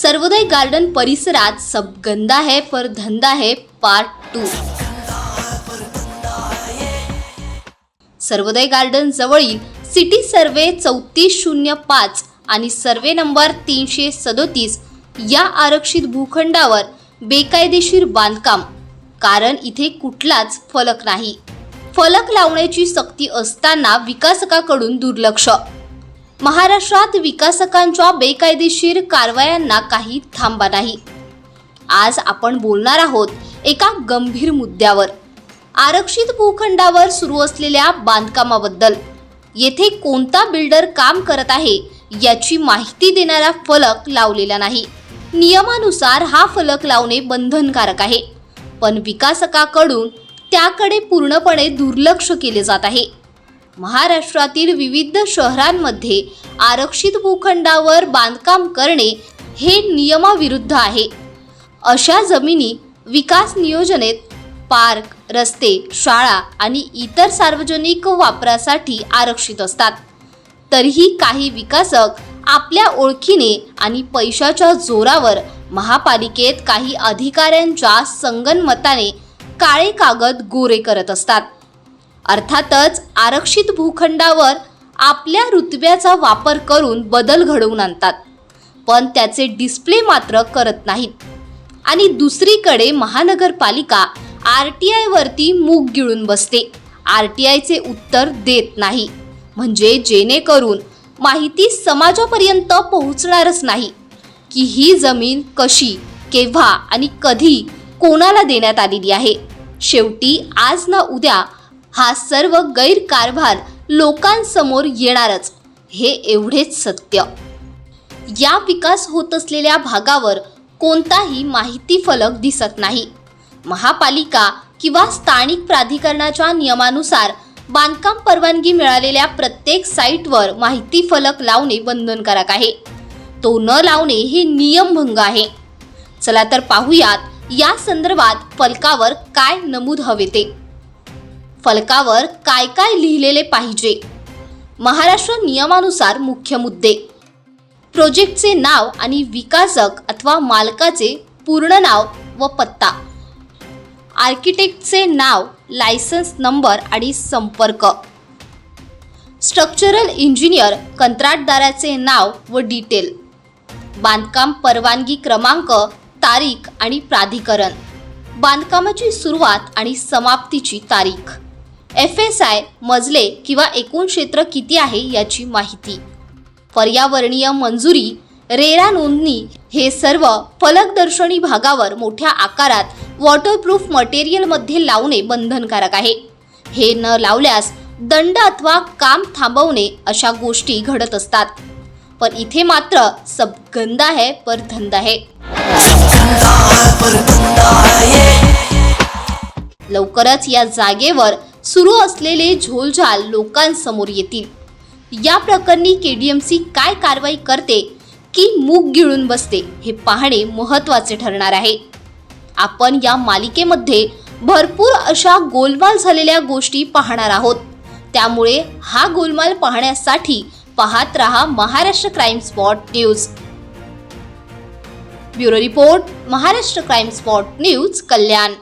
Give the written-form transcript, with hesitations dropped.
Sarvodaya garden परिसरात सब गंदा है पर धंदा है पार्ट 2। सर्वोदय गार्डन जवळील सिटी सर्वे 3405 आणि सर्वे नंबर 337 या आरक्षित भूखंडावर बेकायदेशीर बांधकाम। कारण इथे कुठलाच फलक नाही। फलक लावण्याची सक्ती असताना विकासकाकडून दुर्लक्ष। महाराष्ट्रात विकासकांच्या बेकायदेशीर कारवायांना काही थांबा नाही। आज आपण बोलणार आहोत एका गंभीर मुद्द्यावर, आरक्षित भूखंडावर सुरू असलेल्या बांधकामाबद्दल। येथे कोणता बिल्डर काम करत आहे याची माहिती देणारा फलक लावलेला नाही। नियमानुसार हा फलक लावणे बंधनकारक आहे, पण विकासकाकडून त्याकडे पूर्णपणे दुर्लक्ष केले जात आहे। महाराष्ट्रातील विविध शहरांमध्ये आरक्षित भूखंडावर बांधकाम करणे हे नियमाविरुद्ध आहे। अशा जमिनी विकास नियोजनेत पार्क, रस्ते, शाळा आणि इतर सार्वजनिक वापरासाठी आरक्षित असतात। तरीही काही विकासक आपल्या ओळखीने आणि पैशाच्या जोरावर महापालिकेत काही अधिकाऱ्यांच्या संगनमताने काळे कागद गोरे करत असतात। अर्थातच आरक्षित भूखंडावर आपल्या रुतब्याचा वापर करून बदल घडवून आणतात, पण त्याचे डिस्प्ले मात्र करत नाहीत। आणि दुसरीकडे महानगरपालिका RTI वरती मूग गिळून बसते, RTI चे उत्तर देत नाही। म्हणजे जेणेकरून माहिती समाजापर्यंत पोहोचणारच नाही की ही जमीन कशी, केव्हा आणि कधी कोणाला देण्यात आलेली आहे। शेवटी आज ना उद्या हा सर्व गैरकारभार लोकांसमोर येणारच, हे एवढेच सत्य। या विकास होत असलेल्या भागावर कोणताही माहिती फलक दिसत नाही। महापालिका किंवा स्थानिक प्राधिकरणाच्या नियमानुसार बांधकाम परवानगी मिळालेल्या प्रत्येक साईटवर माहिती फलक लावणे बंधनकारक आहे। तो न लावणे हे नियमभंग आहे। चला तर पाहूयात या संदर्भात फलकावर काय नमूद हवे ते। फलकावर काय काय लिहिलेले पाहिजे? महाराष्ट्र नियमानुसार मुख्य मुद्दे: प्रोजेक्टचे नाव आणि विकासक अथवा मालकाचे पूर्ण नाव व पत्ता, आर्किटेक्टचे नाव, लायसन्स नंबर आणि संपर्क, स्ट्रक्चरल इंजिनियर कंत्राटदाराचे नाव व डिटेल, बांधकाम परवानगी क्रमांक, तारीख आणि प्राधिकरण, बांधकामाची सुरुवात आणि समाप्तीची तारीख, FSI मजले किंवा एकूण क्षेत्र किती आहे याची माहिती, पर्यावरणीय मंजुरी, रेरा नोंदणी। हे सर्व फलकदर्शनी भागावर मोठ्या आकारात वॉटरप्रूफ मटेरियलमध्ये लावणे बंधनकारक आहे। हे न लावल्यास दंड अथवा काम थांबवणे अशा गोष्टी घडत असतात, पण इथे मात्र सब गंदा है पर धंदा है। लवकरच या जागेवर सुरू असलेले झोलझाल लोकांसमोर येतील। या प्रकरणी KDMC काय कारवाई करते की मूग गिळून बसते हे पाहणे महत्त्वाचे ठरणार आहे। आपण या मालिकेमध्ये भरपूर अशा गोलमाल झालेल्या गोष्टी पाहणार आहोत, त्यामुळे हा गोलमाल पाहण्यासाठी पाहत रहा Maharashtra crime spot news. Bureau report, Maharashtra crime spot news, कल्याण।